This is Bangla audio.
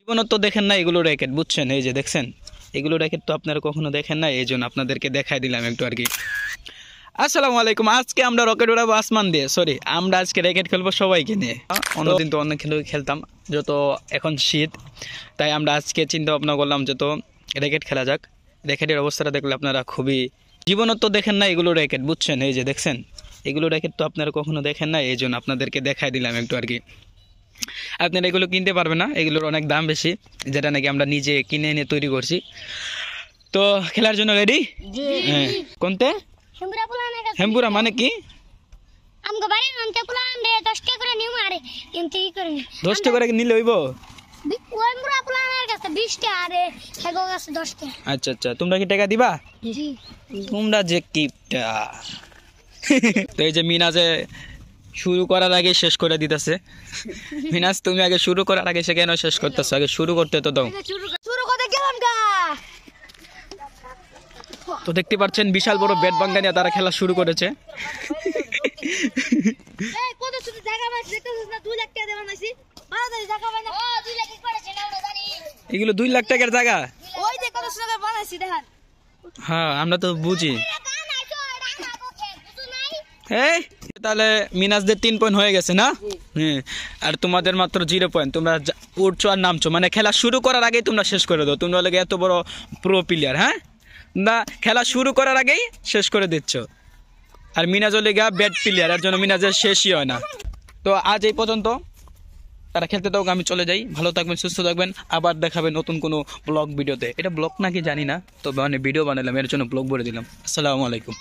জীবনে তো দেখেন না এগুলো র্যাকেট, বুঝছেন? এই যে দেখছেন এগুলো র্যাকেট তো আপনারা কখনো দেখেন না, এই জন্য আপনাদেরকে দেখাই দিলাম একটু আর কি। আসসালামু আলাইকুম। আজকে আমরা রকেট উড়াবো আসমান দিয়ে, সরি আমরা আজকে র্যাকেট খেলবো সবাইকে নিয়ে। অন্যদিন তো অনেক খেলতাম, যত এখন শীত, তাই আমরা আজকে চিন্তা ভাবনা করলাম যে তো র্যাকেট খেলা যাক। র্যাকেটের অবস্থাটা দেখলে আপনারা খুবই, জীবনে তো দেখেন না এগুলো র্যাকেট, বুঝছেন? এই যে দেখছেন এগুলো র্যাকেট তো আপনারা কখনো দেখেন না, এই জন্য আপনাদেরকে দেখাই দিলাম একটু আর কি। আপনারা এগুলো কিনতে পারবেন না, এগুলোর অনেক দাম বেশি, যেটা নাকি আমরা নিজে কিনে এনে তৈরি করছি। তো খেলার জন্য রেডি? হ্যাঁ। কোনতে? হেম্বুরা মানে কি? 10 টাকা করে নিলে হইব? আচ্ছা আচ্ছা, তোমরা কি টাকা দিবা? তোমরা যে কিপটা। তো এই যে মিনাজে শুরু করার আগে শেষ করে দিতেছে। মিনাজ তুমি আগে শুরু করার আগে সে কেন শেষ করতেছো? আগে শুরু করতে তো দাও। তো দেখতে পাচ্ছেন বিশাল বড় ব্যাট বাঙ্গা নিয়ে তারা খেলা শুরু করেছে। এগুলো 2 লাখ টাকার জায়গা। হ্যাঁ আমরা তো বুঝি। তাহলে মিনাজদের 3 পয়েন্ট হয়ে গেছে না? হ্যাঁ। আর তোমাদের মাত্র 0 পয়েন্ট। তোমরা উঠছো আর নামছো, মানে খেলা শুরু করার আগেই তোমরা শেষ করে দাও। তোমরা লাগে এত বড় প্রো প্লেয়ার, হ্যাঁ না? খেলা শুরু করার আগেই শেষ করে দিচ্ছ। আর মিনাজ লেগা ব্যাট প্লেয়ার, এর জন্য মিনাজের শেষই হয় না। তো আজ এই পর্যন্ত, তারা খেলতে দাও, আমি চলে যাই। ভালো থাকবেন, সুস্থ থাকবেন, আবার দেখাবেন নতুন কোনো ব্লগ ভিডিওতে। এটা ব্লগ নাকি জানি না, তবে মানে ভিডিও বানালাম, এর জন্য ব্লগ বলে দিলাম। আসসালামু আলাইকুম।